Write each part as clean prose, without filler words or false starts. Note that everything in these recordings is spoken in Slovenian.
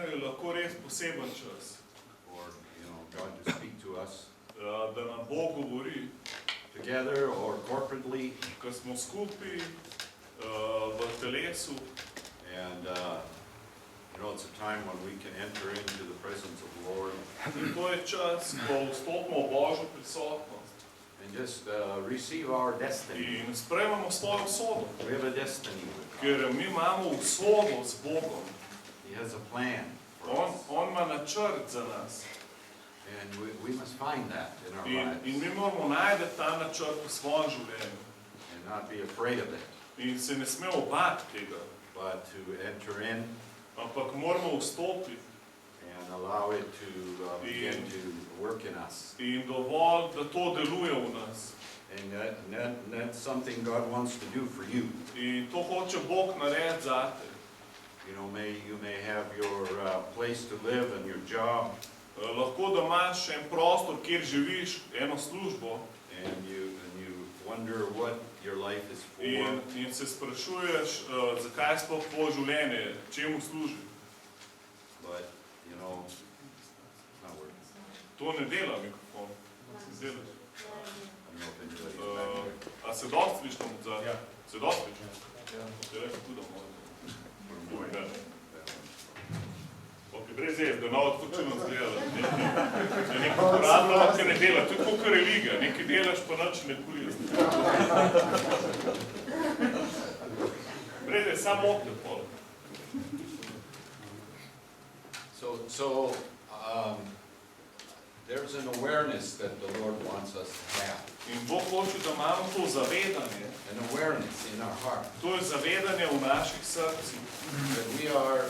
življenju je lahko res poseben čas. for, God to speak to us Da nam Bog govori, together or corporately. ko smo skupaj v telesu. And, it's a time when we can enter into the presence of the Lord In to je čas, ko vstopimo v Božjo prisotnost and just receive our destiny. in sprejmemo svojo usodo. We have a destiny with God. Ker mi imamo usodo z Bogom. He has a plan for us. On ima načrt za nas. And we must find that in our In lives mi moramo najti ta načrt v svojem življenju. and not be afraid of it, In se ne smemo bati tega. but to enter in Ampak moramo vstopiti and allow it to begin to work in us. in dovolj, da to deluje v nas. And that's something God wants to do for you. In to hoče Bog narediti zate. You may have your place to live and your job, Lahko da imaš en prostor, kjer živiš, eno službo and you wonder what your life is for. in se sprašuješ, zakaj sploh tvoje življenje, čemu služi. But, it's not working. To ne dela mikrofon. Se delaš. I don't know if anybody's back there. A se dosti slišno od zadnje? Ja. Se dosti slišno? Se reče tudi malo. Ok, brez jez, da malo odpočino zgledala. Je nekaj uporabljala, kar ne dela. To je tako, kar je liga. Nekaj delaš, pa nič ne koristi. Brez jez, samo okne pol. So there's an awareness that the Lord wants us to have, In Bog hoče, da imamo to zavedanje. an awareness in our heart To je zavedanje v naših srcih. that we are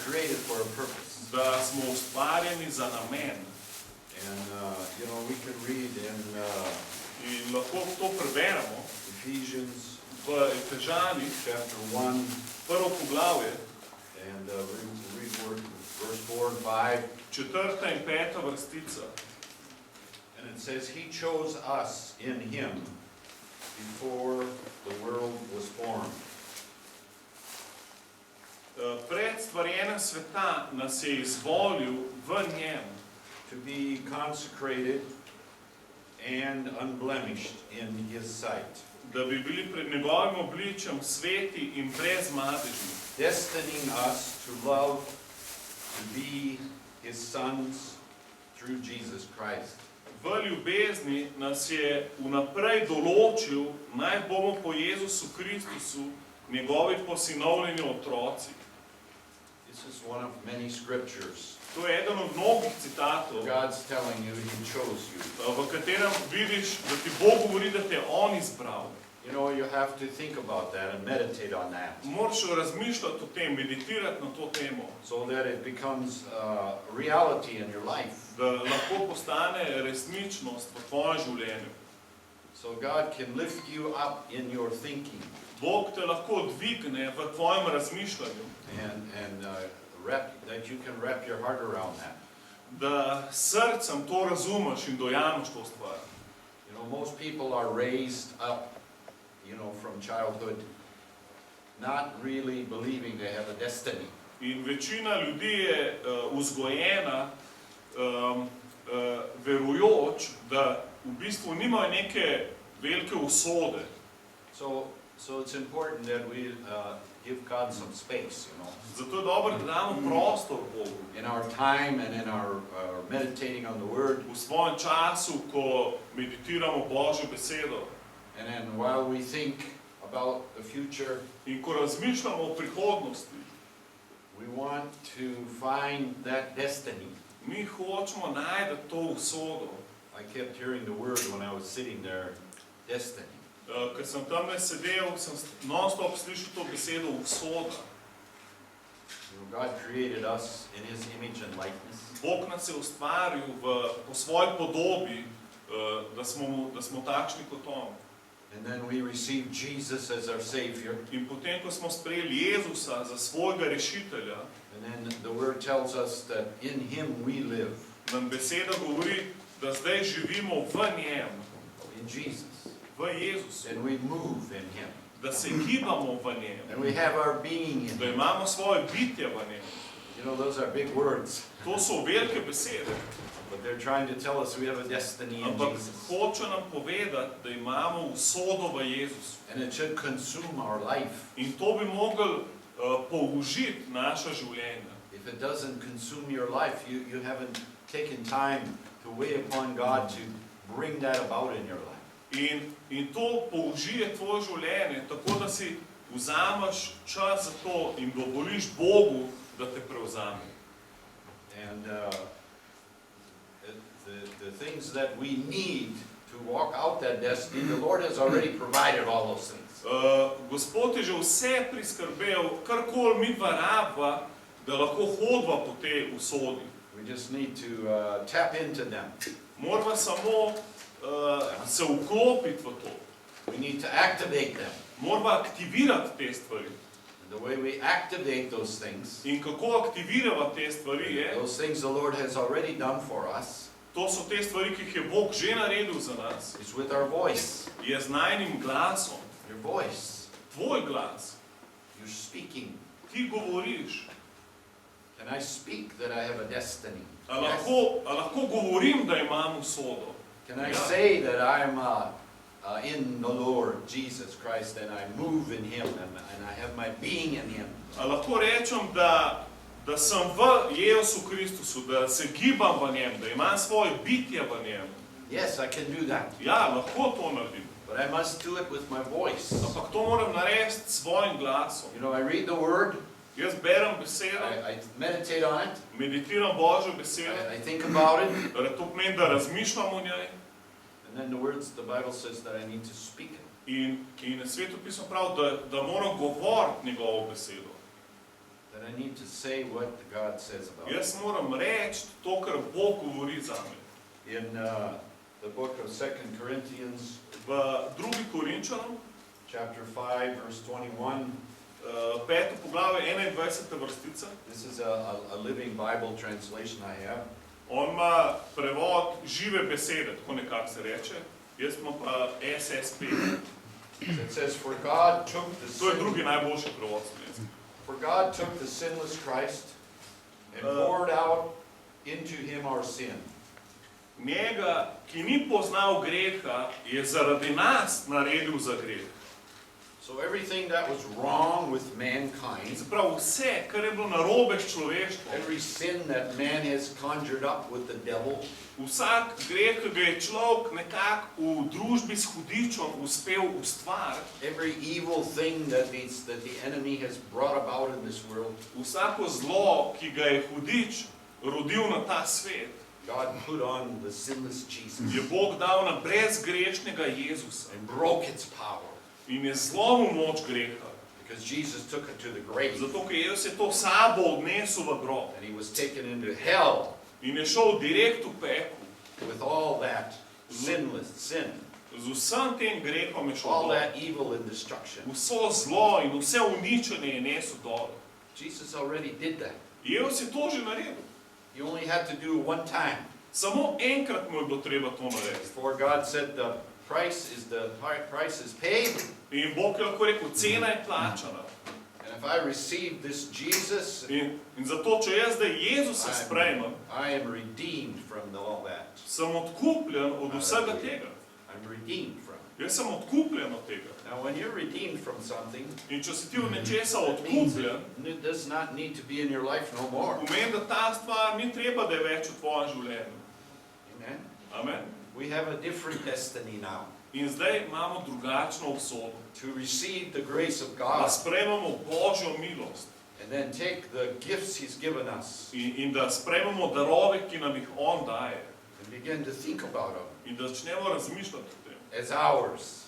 created for a purpose. Da smo ustvarjeni za namen. And, we can read in In lahko to preberemo Ephesians v Efežanih, chapter 1 prvo poglavje, and read verse 4 and 5. četrta in peta vrstica. And it says, He chose us in Him before the world was formed. Pred stvarjenjem sveta nas je izvolil v njem, to be consecrated and unblemished in His sight, da bi bili pred njegovim obličjem sveti in brezmadežni, destining us to love, to be His sons through Jesus Christ. V ljubezni nas je vnaprej določil, naj bomo po Jezusu Kristusu njegovi posinovljeni otroci. This is one of many scriptures. To je eden od mnogih citatov, God's telling you He chose you. v katerem vidiš, da ti Bog govori, da te je On izbral. You have to think about that and meditate on that, Moraš razmišljati o tem, meditirati na to temo, so that it becomes reality in your life. da lahko postane resničnost v tvojem življenju. So God can lift you up in your thinking Bog te lahko dvigne v tvojem razmišljanju, and that you can wrap your heart around that. da s srcem to razumeš in dojameš to stvar. Most people are raised up, from childhood, not really believing they have a destiny. In večina ljudi je vzgojena verujoč, da v bistvu nimajo neke velike usode. So it's important that we give God some space, Zato je dobro, da damo prostor Bogu. in our time and in our meditating on the Word. V svojem času, ko meditiramo Božjo besedo And then while we think about the future, in ko razmišljamo o prihodnosti, we want to find that destiny. mi hočemo najti to usodo. I kept hearing the word when I was sitting there, destiny. Ker sem tam sedel, sem non-stop slišal to besedo usoda. God created us in His image and likeness. Bog nas je ustvaril po svoji podobi, da smo takšni kot On. And then we received Jesus as our Savior. In potem, ko smo sprejeli Jezusa za svojega rešitelja, And then the Word tells us that in Him we live. nam beseda govori, da zdaj živimo v njem, In Jesus. v Jezusu, And we move in Him. da se gibamo v njem, And we have our being in da Him. imamo svoje bitje v njem. You know, those are big words, To so velike besede, but they're trying to tell us we have a destiny in ampak Jesus. hoče nam povedati, da imamo usodo v Jezusu. And it should consume our life. In to bi mogli použiti naša življenja. If it doesn't consume your life, you haven't taken time to wait upon God to bring that about in your life. In to použije tvoje življenje, tako da si vzameš čas za to in dovoliš Bogu, da te prevzame. And the things that we need to walk out that destiny, the Lord has already provided all those things. Gospod je že vse priskrbel, karkoli mi dva rabva, da lahko hodva po tej usodi. We just need to tap into them. Morava samo se vklopiti v to. We need to activate them. Morava aktivirati te stvari. And the way we activate those things, In kako aktivirava te stvari je, those things the Lord has already done for us, to so te stvari, ki jih je Bog že naredil za nas, is with our voice. je z najnim glasom. Your voice. Tvoj glas. You're speaking. Ti govoriš. Can I speak that I have a destiny? A Yes. lahko govorim, da imam usodo? Can I Yeah. say that I'm in the Lord Jesus Christ and I move in Him and I have my being in Him? A lahko rečem, da sem v Jezusu Kristusu, da se gibam v njem, da imam svoje bitje v njem? Yes, I can do that. Ja, lahko to naredim. But I must do it with my voice. Ampak to moram narediti s svojim glasom. You know, I read the Word, Jaz berem besedo, I meditate on it, meditiram Božjo besedo, I think about it, to pomeni, da razmišljam o njej. and then the words, the Bible says that I need to speak it. In Sveto pismo pravi, da moram govoriti njegovo besedo. That I need to say what God says about it. Jaz moram reči to, kar Bog govori zame. In the book of 2 Corinthians, V 2. Korinčanom, chapter 5, verse 21, 5. poglavje, 21. vrstica, this is a living Bible translation I have. on ima prevod žive besede, tako nekako se reče, jaz imam pa SSP. It says, For God took To je the drugi najboljši prevod slovenski. For God took the sinless Christ and poured out into him our sin. Njega, ki ni poznal greha, je zaradi nas naredil za greh. So everything that was wrong with mankind, Zaprav vse, kar je bilo narobe s človeštvom, every sin that man has conjured up with the devil, vsak greh, ki ga je človek nekako v družbi s hudičem uspel ustvariti, every evil thing that the enemy has brought about in this world, vsako zlo, ki ga je hudič rodil na ta svet, God put on the sinless Jesus je Bog dal na brezgrešnega Jezusa and broke its power. in je zlomil moč greha. Because Jesus took it to the grave Zato, ker Jezus je to sabo odnesel v grob and he was taken into hell in je šel direkt v pekel. with all that sin. Z vsem tem grehom je šel All dol. that evil and destruction. Vso zlo in vse uničenje je nesel dol. Jesus already did that. Jezus je to že naredil. He only had to do it one time. Samo enkrat mu je bilo treba to narediti. Before God said the price is paid. In Bog je lahko rekel, cena je plačana. And if I receive this Jesus, In zato, če jaz zdaj Jezusa sprejmem, I am redeemed from all that. sem odkupljen od vsega tega. I'm redeemed from it. Jaz sem odkupljen od tega. Now when you're redeemed from something, In če si ti od nečesa it means odkupljen, it does not need to be in your life no more. pomeni, da ta stvar ni treba, da je več v tvojem življenju. Amen. Amen. We have a different destiny now. In zdaj imamo drugačno usodo. To receive the grace of Da God sprejmemo Božjo milost and then take the gifts He's given us in da sprejmemo darove, ki nam jih On daje. and begin to think about them In da začnemo razmišljati o tem, as ours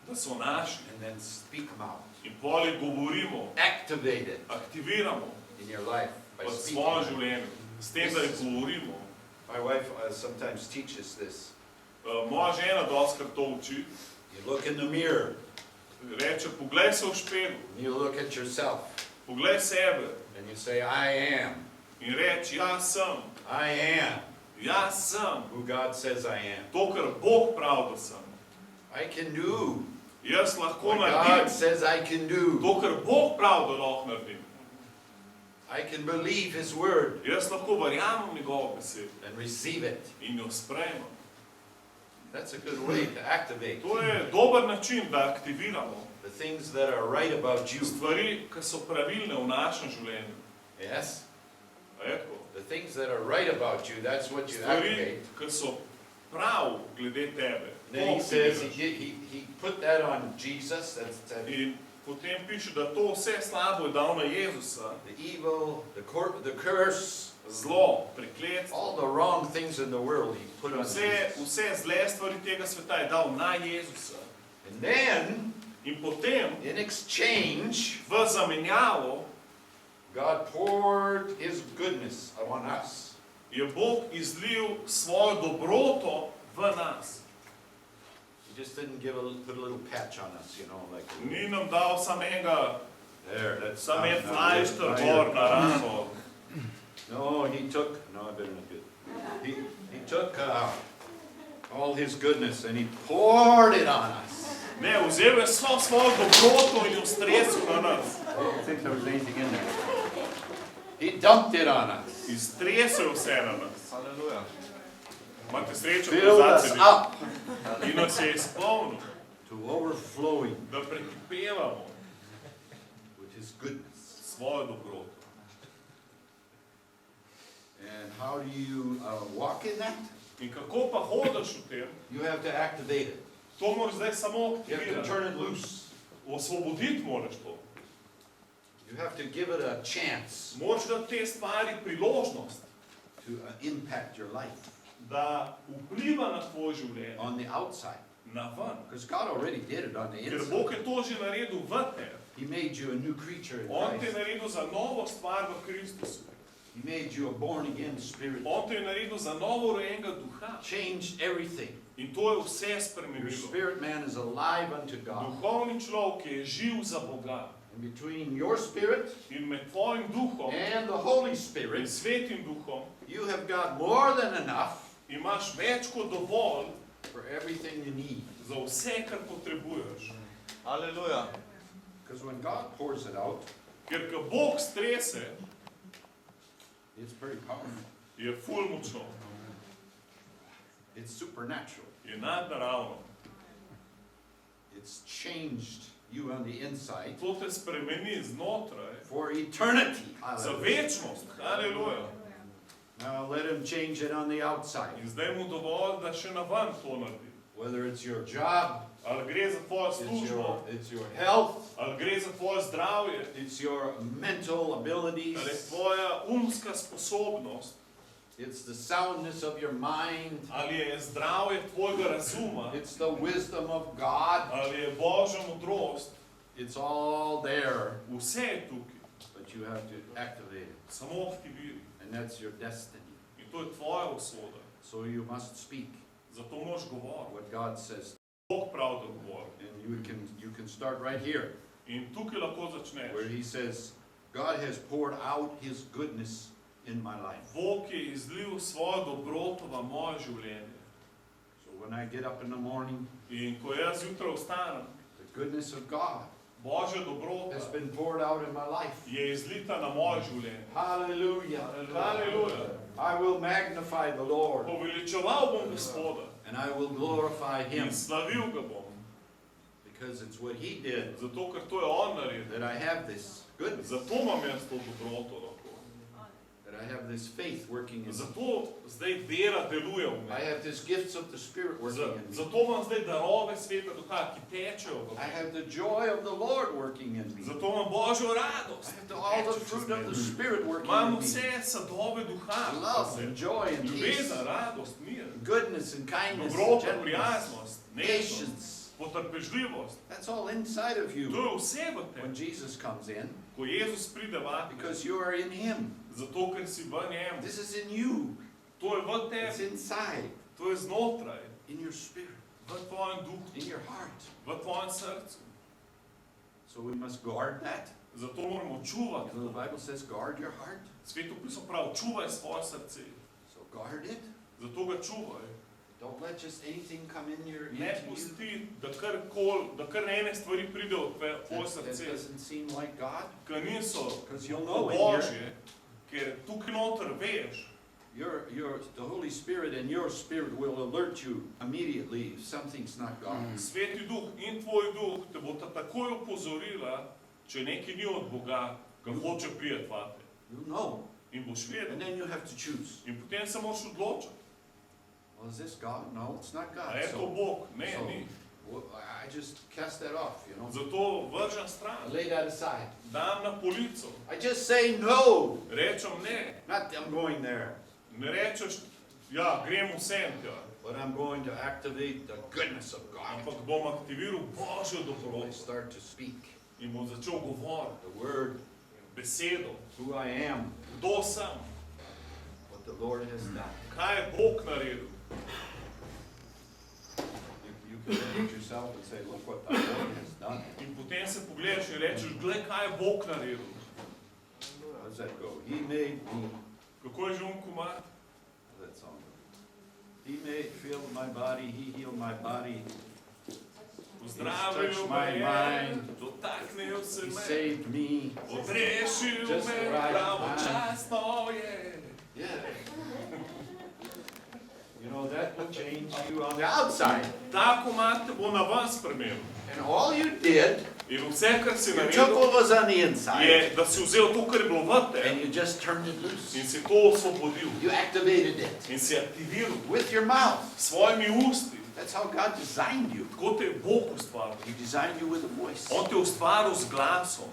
da so naši. and then speak them out. In poli govorimo, Activate it aktiviramo in your life by v speaking. svojem življenju. S tem, da jih govorimo. My wife sometimes teaches this. Moja žena dostkrat to uči. You look in the mirror, Reče, poglej se v špegel, you look at yourself, poglej sebe and you say, I am in reči, jaz sem who God says I am. to, kar Bog pravi, da sem. I can do Jaz lahko what God naredim says I can do. to, kar Bog pravi, da lahko naredim. I can believe His word Jaz lahko verjamem njegovo besedo and receive it. in jo sprejmem. That's a good way to activate To je dober način, da aktiviramo the things that are right about you. stvari, ki so pravilne v našem življenju. Yes? A je tako? The things that are right about you, that's what you Stvari, activate. ki so prav glede tebe. Then he says To he put that on Jesus. That's In potem piše, da to vse slabo je dal na Jezusa, the evil, the curse, zlo, prekletstvo, all the wrong things in the world he put on Jesus. vse zle stvari tega sveta je dal na Jezusa. And then, In potem, in exchange, v zamenjavo, God poured His goodness upon us. je Bog izlil svojo dobroto v nas. He just didn't put a little patch on us, you know, like Ni nam dal samega, there. That's sam en not flajšter good. gor na rano. No, he took. No, I better not do it. He took all His goodness and He poured it on us. Ne, vzel je svojo dobroto in jo stresel na nas. I didn't think there was anything in there. He dumped it on us. Iztresel vse na nas. Hallelujah. Imate srečo, Filled ko us zadnjič up in nas je izpolnil, to overflowing da prekipevamo with His goodness. svojo dobroto. And how do you walk in that? In kako pa hodiš v tem? You have to activate it. To moraš zdaj samo You have to aktivirati. turn it loose. Osvoboditi moraš to. You have to give it a chance Moraš dati te stvari priložnost, to impact your life da vpliva na tvoje življenje, on the outside. na ven. Because God already did it on the Ker inside. Bog je to že naredil v tebi. He made you a new creature in On te je Christ. naredil za novo stvar v Kristusu. He made you a born again spirit. On te je naredil za novo rojenega duha. Changed everything. In to je vse Your spremenilo. spirit man is alive unto God. Duhovni človek je živ za Boga. And between your spirit In med tvojim duhom and the Holy in Spirit, svetim duhom you have got more than enough imaš več kot dovolj for everything you need. za vse, kar potrebuješ. Hallelujah. Because when God pours it out, Ker ko Bog strese, it's very powerful. je ful močno, It's supernatural. je nadnaravno. It's changed you on the inside To te spremeni znotraj for eternity. za Hallelujah. večnost. Haleluja. Now let Him change it on the outside. In zdaj mu dovolj, da še na ven to naredi. Whether it's your job, Ali gre za tvojo it's službo, your health, ali gre za tvoje zdravje, it's your mental abilities, ali je tvoja umska sposobnost, it's the soundness of your mind, ali je zdravje tvojega razuma, it's the wisdom of God. ali je Božja modrost, It's all there, vse je tukaj. but you have to activate it. Samo aktiviraj. And that's your destiny. In to je tvoja usoda. So you must speak Zato moraš govoriti. what God says. Bog prav, da govori. And you can start right here, In tukaj lahko začneš. where He says, God has poured out His goodness in my life. Bog je izlil svojo dobroto v moje življenje. So when I get up in the morning, In ko jaz zjutraj vstanem, the goodness of God Božja dobrota has been poured out in my life. je izlita na moje življenje. Hallelujah. Haleluja. I will magnify the Lord, Poveličeval bom Gospoda and I will glorify Him, in slavil ga bom. because it's what He did Zato, ker to je on naredil. that I have this goodness, Zato imam jaz to dobroto lahko. that I have this faith working in me. Zato zdaj vera deluje v I meni. have these gifts of the Spirit working in me. Zato imam zdaj darove sveta duha, ki tečejo v I meni. have the joy of the Lord working in me. Zato imam Božjo I radost. have all the fruit of the Spirit working in Imam me. vse sadove duha. Love and joy and peace, Ljubezen, radost, mir, goodness and kindness, and dobrota, gentleness, prijaznost, nežnost, patience. potrpežljivost. That's all inside of To you je vse v when tebi. Jesus comes in, Ko Jezus pride vate, because you are in Him. zato ker si v njem. This is in you. To je v It's tebi, inside, to je znotraj, in your spirit, v tvojem duhu, in your heart. v tvojem srcu. So we must guard that. Zato moramo čuvati. You know, the Bible says, guard your heart. Sveto pismo pravi, čuvaj svoje srce. So guard it. Zato ga čuvaj. It Don't let just anything come in Ne into you pusti, da kar ene stvari pridejo v tvoje that srce, doesn't seem like God. ki niso Because you'll know in Božje, ker tukaj noter veš, the Holy Spirit and your spirit will alert you immediately if something's not God. Sveti Duh in tvoj duh te bo takoj opozorila, če nekaj ni od Boga, ga hoče prijeti vate. You'll know. In boš And vedel. then you have to choose. In potem se moraš odločiti. Well, is this God? No, it's not A God. je to Bog? Ne, so- ni. I just cast that off, you know. Zato vržem I stran, lay that aside. dam na polico, I just say no. rečem ne. Not I'm going there, Ne rečeš, ja, grem vsem tja, but I'm going to activate the goodness of God. ampak bom aktiviral Božjo So I dobroto start to speak in bom začel govoriti the word, besedo, who I am, kdo sem, what the Lord has done. kaj je Bog naredil. You can look at yourself and say, look what the Lord has done. In potem se pogledaš in rečeš, glej, kaj je Bog naredil. How does that go? He made me. Kako je že on komad? That song. He filled my body, he healed my body, Pozdravil touched me my je, mind. dotaknil se he me, saved me. odrešil Just me, the right pravočasno je. Yeah. You know, that will change you on the outside. Ta komad te bo na van spremenil. And all you did, In vse, kar si you took naredil, what was on the inside je, da si vzel to, kar je bilo v and tebi you just turned it loose. in si to osvobodil. You activated it In si aktiviral with your mouth. s svojimi usti. That's how God designed you. Tako te je Bog ustvaril. He designed you with a voice. On te je ustvaril z glasom.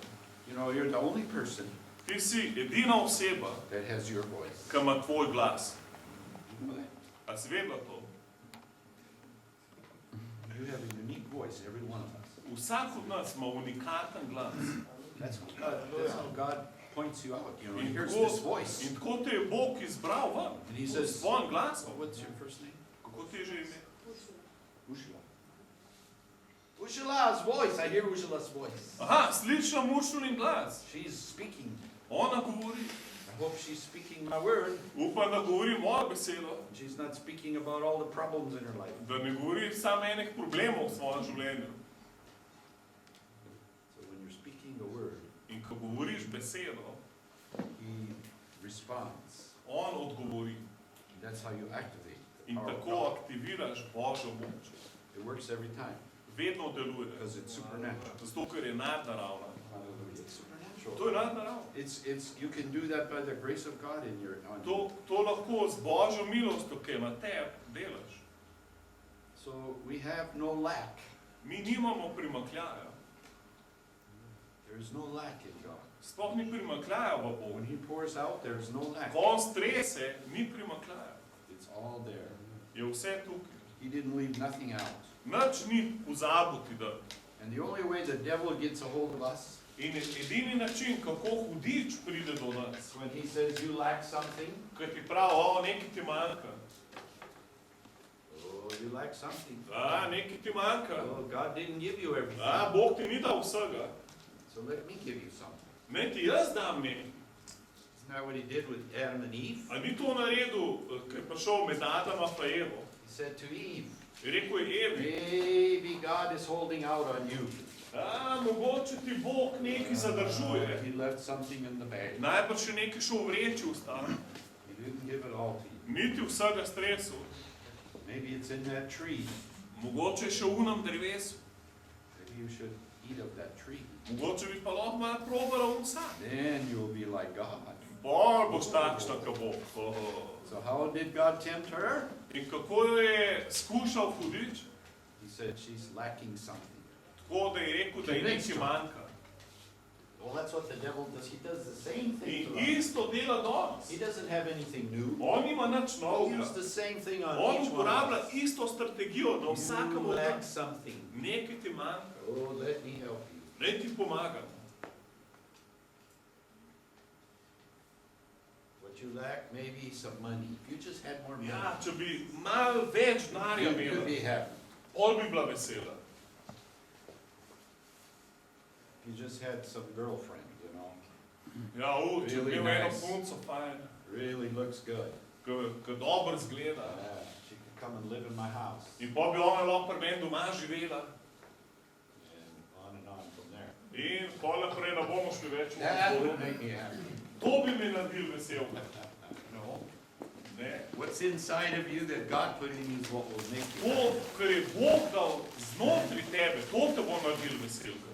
You know, you're the only person Ti si edina oseba, that has your voice. ki ima tvoj glas. You know that? A si vedela to? You have a unique voice, every one of us. Vsak od nas ima unikaten glas. That's how God points you out. You know, In here's tako, this voice. in tako te je Bog izbral ven. And he S says, svojim glasom. what's your first name? Kako ti je že ime? Ushla. Ushala's voice. I hear Ushala's voice. Aha, slišam Uršulin glas. She's speaking. Ona govori. I hope she's speaking my word. Upam, da govori mojo besedo. She's not speaking about all the problems in her life. Da ne govori samo enih problemov v svojem življenju. So when you're speaking the word, In ko govoriš besedo, he responds. on odgovori. That's how you activate the In power of tako God. aktiviraš Božjo moč. It works every time Vedno deluje. because it's supernatural. Zato, ker je nadnaravna. It's supernatural. To je nadnaravno. You can do that by the grace of God in your on you. To lahko z Božjo milostjo, ki je na tebi, delaš. So we have no lack. Mi nimamo primakljaja. There is no lack in God. Sploh ni primakljaja v Bogu. When he pours out, there is no lack. Ko on strese, ni primakljaja. It's all there. Je vse tukaj. He didn't leave nothing out. Nič ni pozabil ti dati. And the only way the devil gets a hold of us In edini način, kako hudič pride do nas, is when he says you lack something. ko ti pravi, o, nekaj ti manjka. Oh, you lack something. Nekaj ti manjka. Oh, God didn't give you everything. Bog ti ni dal vsega. So let me give you something. Ne ti jaz dam nekaj. Isn't that what he did with Adam and Eve? A ni to naredil, ko je prišel med Adama pa Evo. He said to Eve, Je rekel je Evi, maybe God is holding out on you. mogoče ti Bog nekaj zadržuje. He left something in the bag. Najbrž še nekaj še v vreči ostalo. He didn't give it all to you. Niti vsega stresu. Maybe it's in that tree. Mogoče je še v unem drevesu. Maybe you should eat of that tree. Mogoče bi pa lahko malo probala vsak. Then you'll be like God. Bolj boš takšna, kot Bog. So how did God tempt her? In kako jo je skušal hudič? He said she's lacking something. Tako da je rekel, da ji nekaj manjka. Well, that's what the devil does. He does the same thing In to us. isto dela danes. He doesn't have anything new. On nima nič He novega. uses the same thing on On each one uporablja of us. isto strategijo na vsakem You od lack nas. something. Nekaj ti manjka. Oh, let me help you. Naj ti pomagam. What you lack, maybe some money. If you just had more money, Ja, če bi malo več denarja you'd be imela, happy. pol bi bila vesela. If you just had some girlfriend, you know, Ja, če bi Really imel eno nice. punco fajn, really looks good. ki dobro zgleda. She could come and live in my house. In pa bi ona lahko pri meni doma živela. And on from there. In pa naprej ne bomo šli več v That to. would make me happy. To bi me naredil vesel. No. Ne. What's inside of you that God put in you is what will make you To, happy. kar je Bog dal znotraj tebe, to te bo naredil veselka.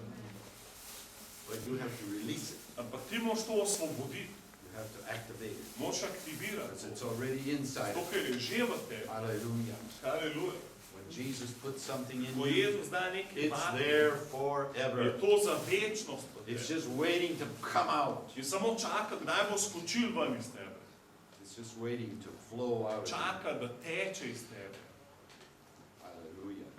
But you have to release it. Ampak ti moraš to osvoboditi, You have to activate it. moraš aktivirati. Because it's already inside. To, kar je že v tebi. Hallelujah. Haleluja. When Jesus puts something in Ko you, Jezus da nekaj it's vate, there je forever. to za večnost v It's tebi. just waiting to come out. In samo čaka, kdaj bo skočil ven iz tebe. It's just waiting to flow out of you. Čaka, da teče iz tebe. Hallelujah.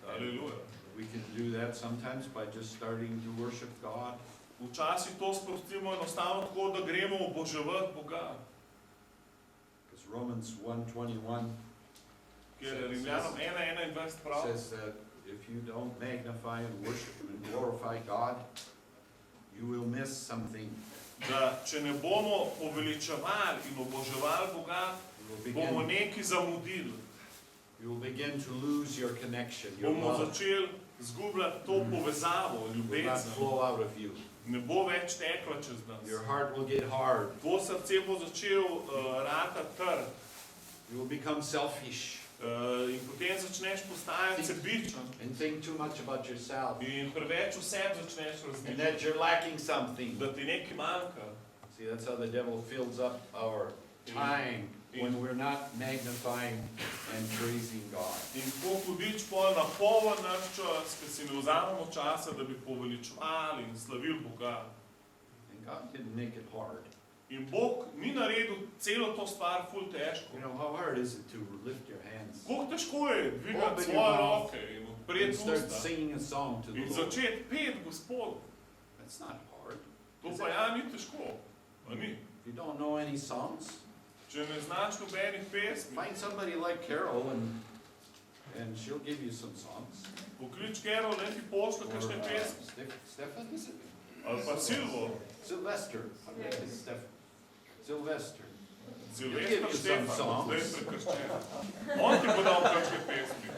Haleluja. We can do that sometimes by just starting to worship God. Včasih to sprostimo enostavno tako, da gremo oboževati Boga. Because Romans 1:21 Ker Rimljanom 1:21 pravi, says that if you don't magnify and worship and glorify God, you will miss something. da če ne bomo poveličevali in oboževali Boga, You will bomo begin, nekaj zamudili. you will begin to lose your connection. Your Bomo love začeli zgubljati to povezavo, will not ljubezen. flow out of you. Ne bo več tekla čez nas. Your heart will get hard. To srce bo začel ratati trd. You will become selfish In potem začneš postajati sebičen. and think too much about yourself. In preveč o sebi začneš And razmišljati, that you're lacking something. da ti nekaj manjka. See, that's how the devil fills up our time when we're not magnifying and praising God. In tako hudič pol napoln naš čas, ker si ne vzamemo časa, da bi poveličevali in slavili Boga. And God didn't make it hard. In Bog ni naredil celo to stvar ful težko. You know, how hard is it to lift your hands Kako težko je dvigati Open svoje your mouth roke in and odpreti start usta singing a song to the in Lord? začeti peti Gospodu. That's not hard. To pa ja ni težko. A ni. If you don't know any songs, Če ne znaš nobenih pesmi, find somebody like Carol and she'll give you some songs. poklič Carol, ne ti pošlje kakšne pesmi. Stefan, is it? Ali pa Silvo, Sylvester. It's Stefan. Sylvester. Silvester you some Štefan, songs. zdaj je prekrščen. On ti bo dal kakšne pesmi.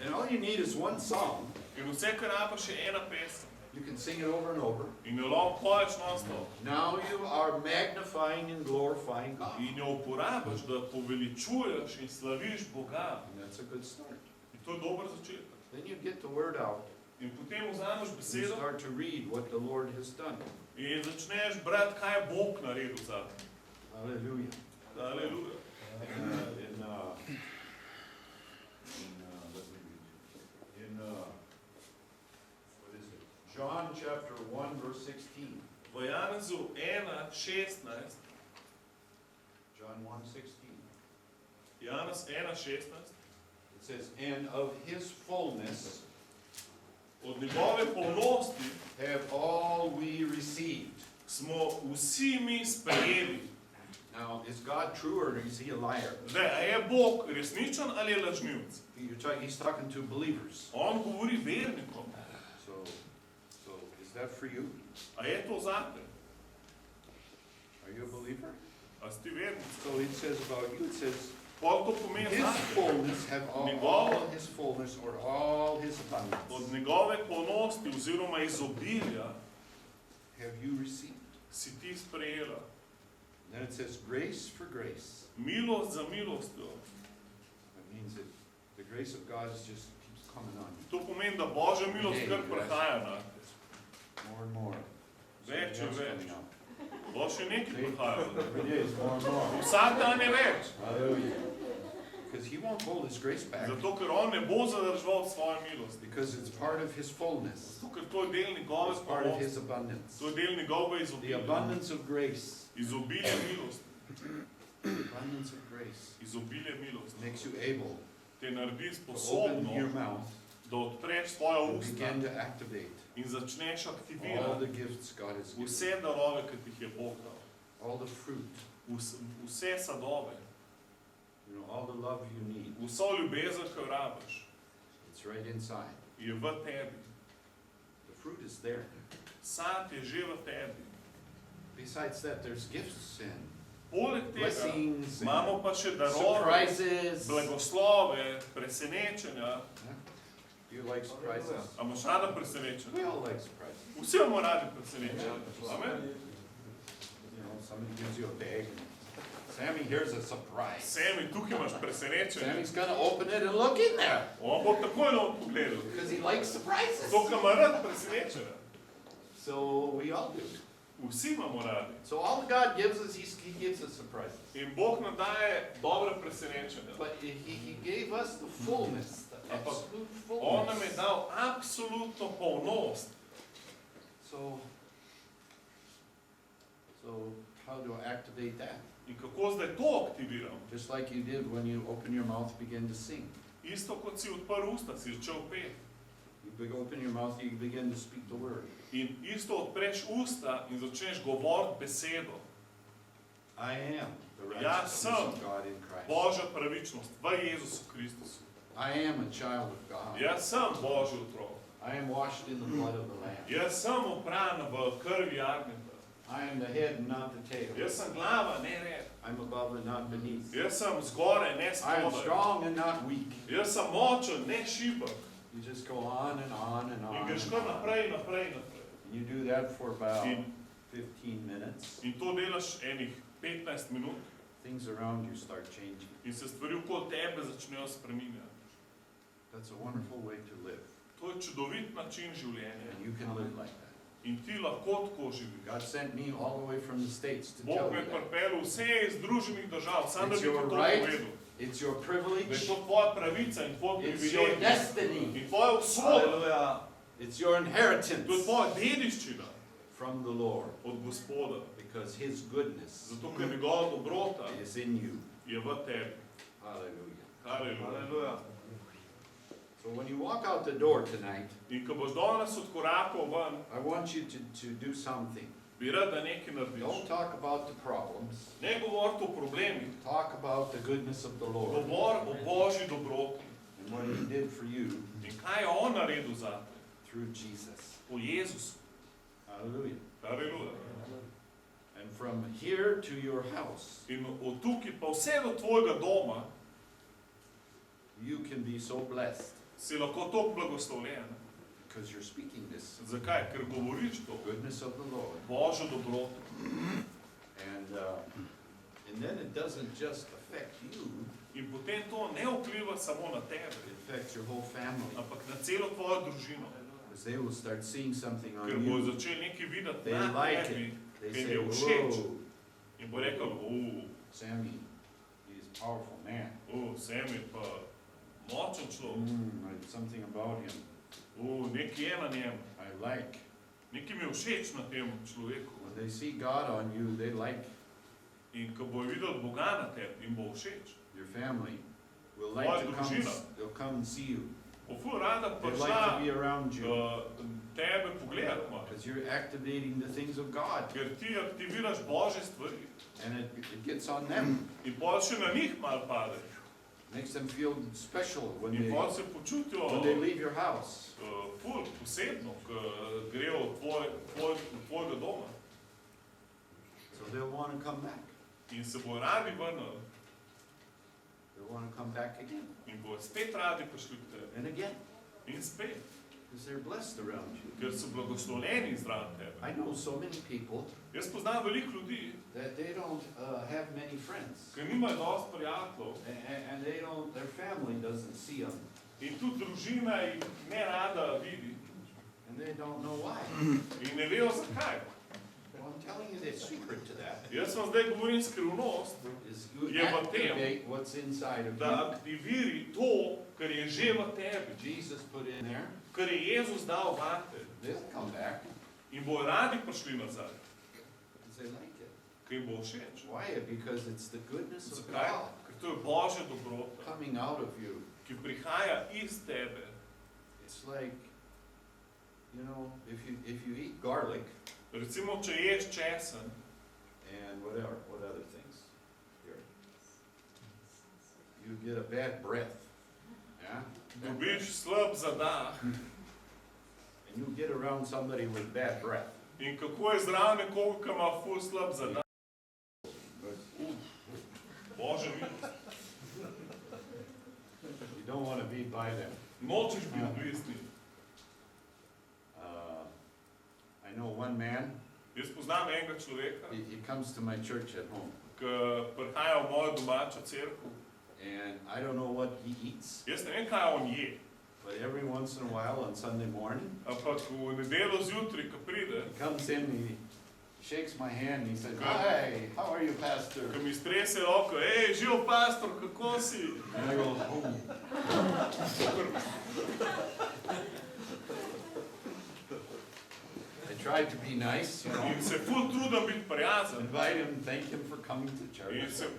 And all you need is one song. In vse, kar rabiš, je ena pesem. You can sing it over and over. In jo lahko poješ non-stop. Now you are magnifying and glorifying God. In jo uporabiš, da poveličuješ in slaviš Boga. And that's a good start. In to je dober začetek. Then you get the word out. In potem vzameš You besedo start to read what the Lord has done. in začneš brati, kaj je Bog naredil za te. Hallelujah. Aleluja. Let me read. What is it? John chapter 1 verse 16. V Janezu 1:16, John 1:16. Janez 1:16, It says, and of his fullness od njegove polnosti have all we received. smo vsi mi sprejeli. Now, is God true or is he a liar? Zdaj, a je Bog resničen ali je lažnivec? He's talking to believers. On govori vernikom. So is that for you? A je to zate? Are you a believer? A si ti vernik? So it says about you, it says, Pol to pomeni his zate. fullness have all his fullness or all his abundance. Od njegove polnosti oziroma izobilja Have you received? si ti sprejela. And then it says grace for grace. Milost za milostjo. That means that the grace of God is just keeps coming on you. To pomeni, da Božja milost kar prihaja na te. More and more. Več in Something else več. coming out. Bo še nekaj prihajalo. Every day is more and more. Vsak dan je več. Hallelujah. Because he won't hold his grace back. Zato, ker on ne bo zadržal svoje milosti. Because it's part of his fullness. Zato, ker to je del njegove It's part of spolnosti. his abundance. To je del njegove The izobilja. abundance of grace. Izobilje milosti. The abundance of grace Izobilje milosti. makes you able Te naredi to open sposobno, your mouth da odpreš svoja and usta begin to activate in začneš all aktivirati the gifts God has given. vse darove, ki ti jih je Bog dal. All the fruit. Vse sadove, You know, all the love you need. vso ljubezen, ki jo rabiš, It's right inside. je v tebi. The fruit is there. Sad je že v tebi. Besides that, there's gifts and Poleg tega, blessings, imamo and pa še darove, surprises. blagoslove, presenečenja. Do you like surprises? A imaš rada presenečenja? We all like surprises. Vsi imamo radi presenečenja. Amen? You know, somebody gives you a bag. And, Sammy, here's a surprise. Semi, tukaj imaš presenečenje. Sammy's gonna open it and look in there On bo takoj not pogledal. because he likes surprises. To, kar ima rad presenečenja. So we all do. Vsi imamo radi. So all God gives us, He gives us surprises. In Bog nam daje dobre presenečenja. But he gave us the fullness, the Ampak absolute On nam je fullness. dal absolutno polnost. So how do I activate that? In kako zdaj to aktiviram? Just like you did when you open your mouth, begin to sing. Isto kot si odprl usta, si začel peti. You open your mouth, you begin to speak the word. In isto odpreš usta in začneš govoriti besedo. I am the Ja righteousness sem of God in Christ. Božja pravičnost v Jezusu Kristusu. I am a child of God. Jaz sem Božji otrok. I am washed in the blood of the Lamb. Jaz sem opran v krvi jagnjeta. I am the head and not the tail. Jaz sem glava, ne rep. I'm above and not beneath. Jaz sem zgoraj, ne I am spodaj. strong and not weak. Jaz sem močen, ne šibek. You just go on and on and on. In greš and kar on. naprej, naprej, naprej. And you do that for about In, 15 minutes. in to delaš enih 15 minut Things around you start changing. in se stvari okoli tebe začnejo spreminjati. That's a wonderful way to live. To je čudovit način življenja. And you can live like that. In ti lahko tako živiš. God sent me all the way from the States to Bog tell me you je that. pripeljal vse iz Združenih držav, samo da It's bi ti your to right. povedal. It's your Da je privilege. to tvoja pravica in tvoj It's your privilegij. destiny. In tvoja usoda. Hallelujah. It's your To je inheritance tvoja dediščina from the Lord. od Gospoda. Because His goodness Zato, ker njegova dobrota is in you. je v tebi. Hallelujah. Haleluja. Hallelujah. So when you walk out the door tonight, In ko boš danes odkorakal ven, I want you to do something. bi rad, da nekaj narediš. Don't talk about the problems. Ne govori o problemih, Talk about the goodness of the Lord govori o Božji dobroti. and what He did for you In kaj je On naredil zate? through Jesus. Po Jezusu. Hallelujah. Haleluja. And from here to your house, In od tukaj pa vse do tvojega doma you can be so blessed si lahko toliko blagoslovljen. because you're speaking this Zakaj? Ker govoriš to. goodness of the Lord. Božjo dobroto. And then it doesn't just affect you, In potem to ne vpliva samo na tebe, it affects your whole family. ampak na celo tvojo družino. Because they will start seeing something on Ker bojo you. začeli nekaj videti They na like tebi it. They Ker say, je všeč. whoa, in bo rekel, Sammy, he's a powerful man. Sam je pa močen človek. There's something about him Nekaj je na njem. I like. Nekaj mi je všeč na tem človeku. When they see God on you, they like. In ko bojo videli Boga na tebi, jim bo všeč. Your family will like Tvoja to come, družina. they'll come and see you. Bo ful rada They like to prišla be around you. tebe pogledat malo. Because you're activating the things of God. Ker ti aktiviraš Božje stvari. And it gets on them. In pol še na njih malo pade. Makes them feel special when In they, pol se počutijo when they leave your house. ful posebno, ko grejo od tvojega doma. So they'll want to come back. In se bo radi vrnili. They'll want to come back again In bo spet radi prišli k tebi. and again. In spet. Because they're blessed around you. Ker so blagoslovljeni zraven tebe. I know so many people Jaz poznam veliko ljudi, that they don't have many friends. ki nimajo dosti prijateljev. And they don't, their family doesn't see them. In tudi družina jih ne rada vidi. And they don't know why. In ne vejo zakaj. Well, I'm telling you the secret to that Jaz vam zdaj govorim skrivnost, is you Je v tem, activate what's inside of da you. aktiviri to, kar je že v tebi. Jesus put in there. Kar je Jezus dal vate. They'll come back In bojo radi prišli nazaj, because they like it. ker jim bo všeč. Why? Because it's the goodness of Zakaj? God Ker to je Božja dobrota, coming out of you. ki prihaja iz tebe. It's like, you know, if you eat garlic Recimo, če ješ česen and what other things? Here. You get a bad breath. Yeah? dobiš slab zadah. And you get around somebody with bad breath. In kako je zraven nekoga, ki ima ful slab zadah? But to be by them. Nočeš biti blizu njih. I know one man, Jaz poznam enega človeka, he comes to my church at home, ki prihaja v mojo domačo cerkev. and I don't know what he eats, Jaz ne vem, kaj on je, but every once in a while on Sunday morning, ampak v nedeljo zjutraj, ko pride, he comes in, he shakes my hand, and he says, "Hi, how are you, Pastor?" ko mi strese roko, živ pastor, kako si? And I go, "Oh." I tried to be nice, you know, In se ful trudim biti prijazen. invite him, thank him for coming to church,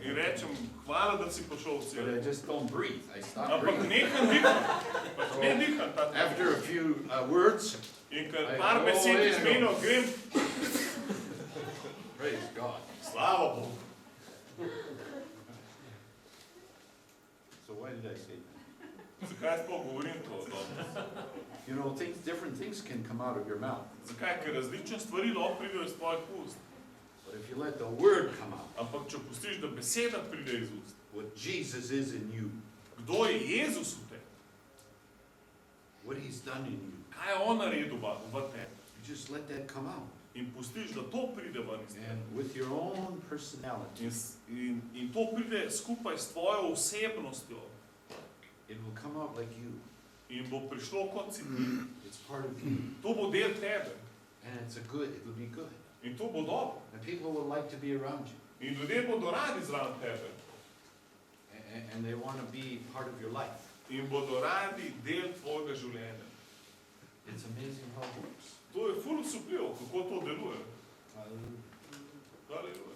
In rečem, hvala, da si prišel v but I cerkev. just don't breathe. I stop Ampak breathing. neham dihati, pač ne diham ta trenutek. After a few words, In ko par besed izmenil, grem, praise God. slava Bogu. So why did I say that? Zakaj sploh govorim to o tom? You know, different things can come out of your mouth, Zakaj? Ker različne stvari lahko pridejo iz tvojih ust. but if you let the word come out, Ampak če pustiš, da beseda pride iz ust. what Jesus is in you, Kdo je Jezus v tebi? what he's done in you, Kaj je on naredil v tebi? you just let that come out. In pustiš, da to pride ven iz tebe. And with your own personality, In to pride skupaj s tvojo osebnostjo. it will come out like you. In bo prišlo kot si ti. It's part of you. To bo del tebe. And it will be good. In to bo dobro. And people will like to be around you. In ljudje bodo radi zraven tebe. And they want to be part of your life. In bodo radi del tvojega življenja. It's amazing how it works. To je ful osupljivo, kako to deluje. Haleluja.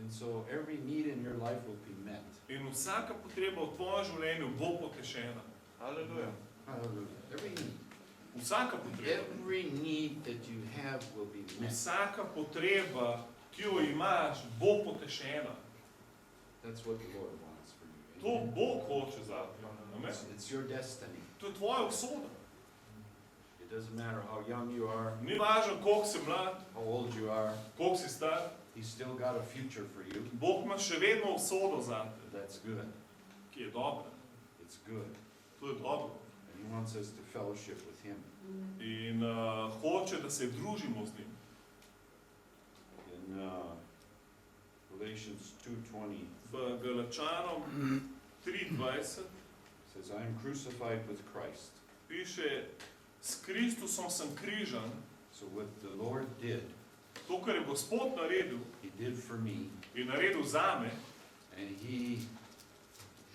And so every need in your life will be met. In vsaka potreba v tvojem življenju bo potešena. Hallelujah. Hallelujah. Every need. Vsaka potreba. Every need that you have will be met. Vsaka potreba, ki jo imaš, bo potešena. That's what the Lord wants for you. To Amen. Bog hoče za te. Amen. It's your destiny. To je tvoja usoda. It doesn't matter how young you are, Ni važno, koliko si mlad, how old you are, koliko si star. He's still got a future for you. Bog ima še vedno usodo za te, That's good. ki je dobra. It's good. To je dobro. And He wants us to fellowship with Him. In hoče, da se družimo z njim. In Galatians 2:20 V Galačanom 3:20 says, "I am crucified with Christ." piše, s Kristusom sem križan. So what the Lord did, To, kar je Gospod naredil, He did for me, je naredil zame and He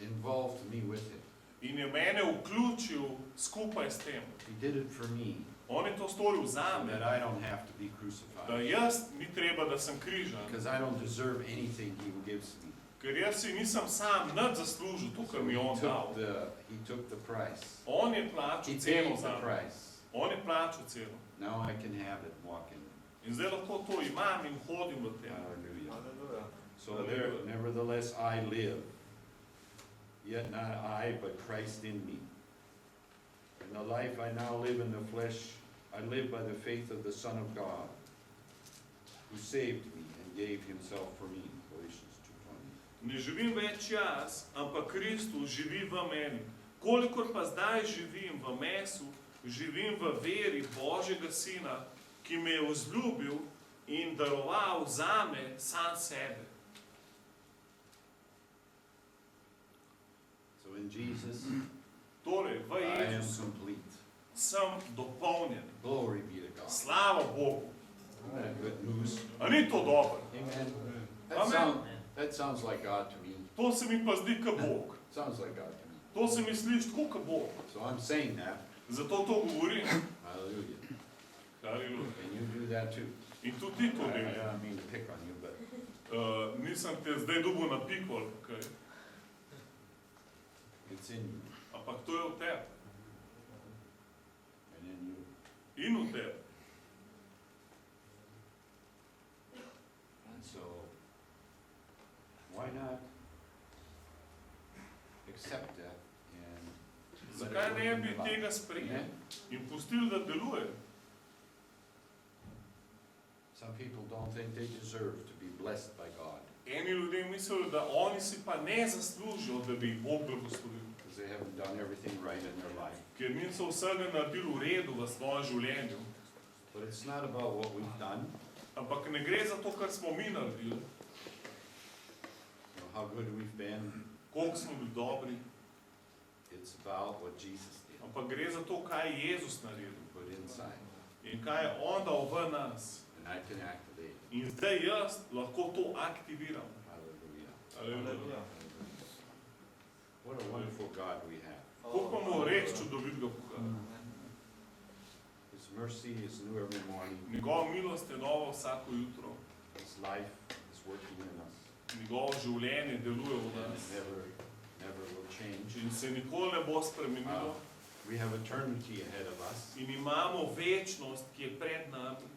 involved me with it. in je mene vključil skupaj s tem. He did it for me, On je to storil so zame, that I don't have to be da crucified. jaz ni treba, da sem križan, Because I don't deserve anything He gives me. ker jaz si nisem sam nič zaslužil to, So kar mi je on dal. He took the price. On je plačal He ceno paid the zame. price. On je plačal ceno. Now I can have it, walk in. In zdaj lahko to imam in hodim v tem. Hallelujah. Hallelujah. So there, nevertheless, I live, yet not I, but Christ in me. And the life I now live in the flesh, I live by the faith of the Son of God, who saved me and gave Himself for me. Galatians 2:20. Ne živim več jaz, ampak Kristus živi v meni. Kolikor pa zdaj živim v mesu, živim v veri Božjega Sina, ki me je vzljubil in daroval zame sam sebe. So in Jesus, Torej, v I am Jezusu complete. sem dopolnjen. Glory be to God. Slava Bogu. Isn't that good news? A ni to dobro? Amen. Amen. That sounds like God to me. To se mi pa zdi kot Bog. Sounds like God to me. To se mi sliši tako kot Bog. So I'm saying that. Zato to govorim. Hallelujah. Haleluja. And you do that too. In tudi ti to I delaš. don't mean to pick on you, but Nisem te zdaj dobil na piko ali kaj, it's in you ampak to je v tebi and in you. in v tebi. And so, why not accept that and let it Zakaj work ne in bi your life? tega sprejeli Amen? in pustili, da deluje? Some people don't think they deserve to be blessed by God. Eni ljudje mislijo, da oni si pa ne zaslužijo, da bi jih Bog blagoslovil. Because because they haven't done everything right in their life. ker niso vsega naredili v redu v svojem življenju. But it's not about what we've done, Ampak ne gre za to, kar smo mi naredili, how good we've been. koliko smo bili dobri, It's about what Jesus did, ampak gre za to, kaj je Jezus naredil put inside, in kaj je On dal v nas. and I can activate. In zdaj jaz lahko to aktiviram. Hallelujah. Aleluja. What a wonderful God we have. Koliko imamo res čudovitega Boga. His mercy is new every morning. Njegova milost je nova vsako jutro. His life is working in us. Njegovo življenje deluje v And nas. never will change. In se nikoli ne bo spremenilo. We have eternity ahead of us. In imamo večnost, ki je pred nami.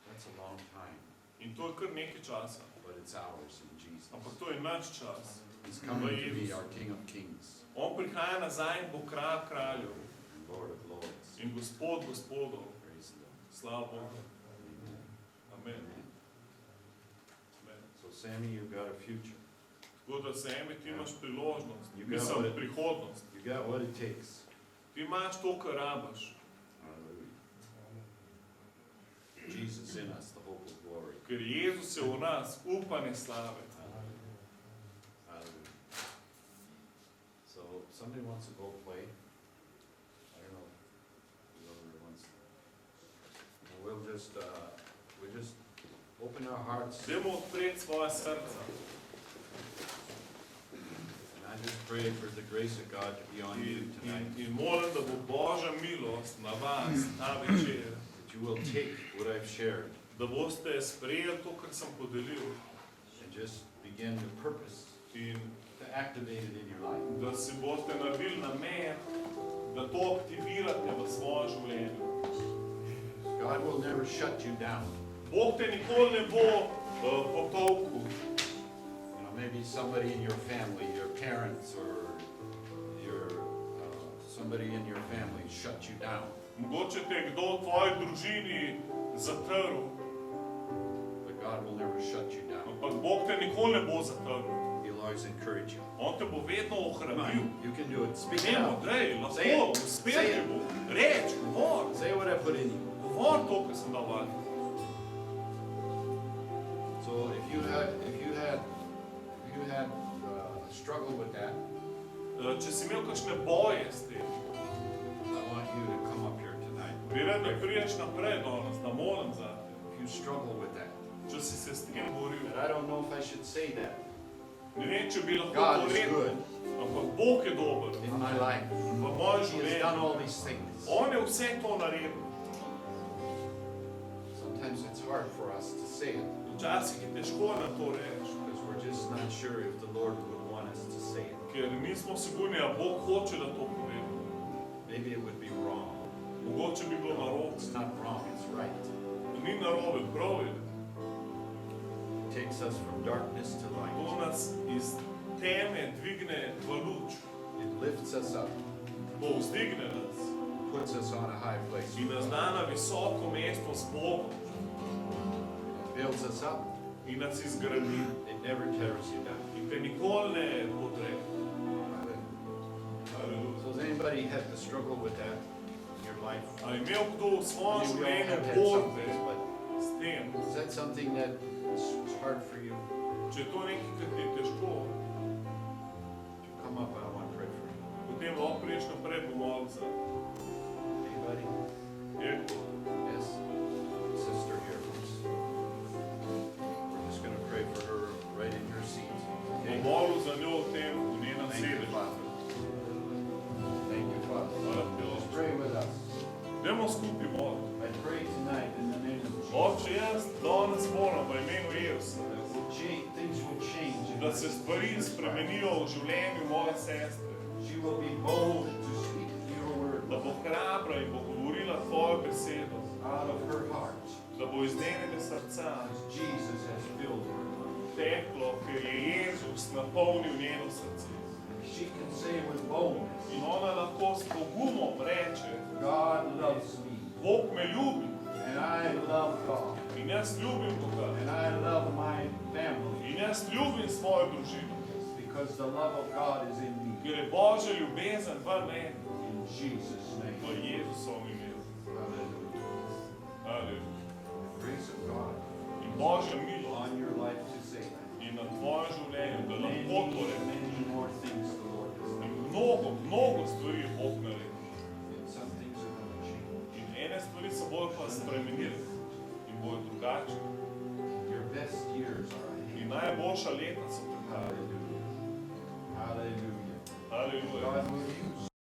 That's a long time, In to je kar nekaj časa. but it's ours in Jesus. Ampak to je naš čas. He's coming to be our King of Kings On prihaja nazaj in bo kralj kraljev and Lord of Lords. in gospod gospodov. Praise the Lord. Slava Bogu. Amen. Amen. Amen. Amen. So Sammy, you've got a future. Tako da Semi, ti imaš priložnost, You got mislim what- prihodnost. You got what it takes. Ti imaš to, kar rabaš, Hallelujah. Jesus in us, the hope of glory. ker Jezus je v nas, upanje slave. Hallelujah. Hallelujah. So somebody wants to go play. I don't know. Whoever wants. We'll just open our hearts. Dajmo odpreti svoje srca. And I just pray for the grace of God to be on you tonight. In molim, da bo Božja milost na vas ta večer, That you will take what I've shared da boste sprejeli to, kar sem podelil and just begin to purpose in to activate it in your life. da si boste naredili namen, da to aktivirate v svojem življenju. God will never shut you down. Bog te nikoli ne bo potolkal. You know, maybe somebody in your family, your parents or somebody in your family shut you down. Mogoče te kdo v tvoji družini zatrl, But God will never shut you down. ampak Bog te nikoli ne bo zatrl. He'll always encourage you. On te bo vedno Come ohranil. on, you can do it. Speak it Nemo, out. drej, Say it. lahko, Say uspeti it. bo. Reč, govor, Say what I put in you. govor to, kar sem dal vanj. So if you had a struggle with that, Če si imel kakšne boje s tem, I want you to come up here tonight. bi rad, da priješ naprej danes, da molim za te. If you struggle with that, Če si se s tem boril. and I don't know if I should say that. Ne vem, če bi lahko God to is rekel, good ampak Bog je dober in my life. v mojem He has done all življenju. these things. On je vse to naredil. Sometimes it's hard for us to say it Včasih je težko na to reči, because we're just not sure if the Lord would want us to say it. ker nismo sigurni, a Bog hoče, da to povem. Maybe it would be wrong. Mogoče bi bilo narobe. It's not wrong, it's right. Ni narobe, prav je. It takes us from darkness to To light. nas iz teme dvigne v luč, It lifts us up, povzdigne nas puts us on a high place. in nas da na visoko mesto s Bogom It builds us up. in nas izgradi It never tears you down. in te nikoli ne podre. Aleluja. So has anybody had to struggle with that in your life? A imel kdo v svojem You all življenju have had some borbe things, but s tem, is that something that is hard for you? če je to nekaj, kar ti je težko, Come up, I want to pray for you. potem lahko priješ naprej pomoliti za Anybody? Eko. Yes. Sister here. We're just going to pray for her right in your seat. Okay? Pomolil za njo v tem, v njenem Thank you, sedežu. Father. Thank you, Father. Hvala ti, Just Oče. pray with us. Dajmo skupaj moliti. I pray tonight in the name of Jesus. Oče, jaz danes moram v imenu Jezusa, Things will change. in da my se stvari sister's life. spremenijo v življenju moje sestre, She will be bold to speak your word da bo hrabra in bo govorila tvojo besedo, out of her heart. da bo iz njenega srca As Jesus has filled her. teklo, ker je Jezus napolnil njeno srce. She can say with boldness, In ona lahko s pogumom reče, God loves me. Bog me ljubi And I love God. in jaz ljubim Boga And I love my family. in jaz ljubim svojo družino, Because the love of God is in me. Ker je Božja ljubezen v meni. In Jesus' V name. Jezusovem imenu. Hallelujah. Halleluja. The grace of God In Božja milost on your life to say that. in na tvojem življenju, da lahko to reče. Many more things the Lord has In done. mnogo stvari je Bog naredil. And some things are going to change. In ene stvari se bojo pa spremenile in bojo drugačne. Your best years are In ahead. najboljša leta so pred nami. Hallelujah. Hallelujah. Halleluja. God will use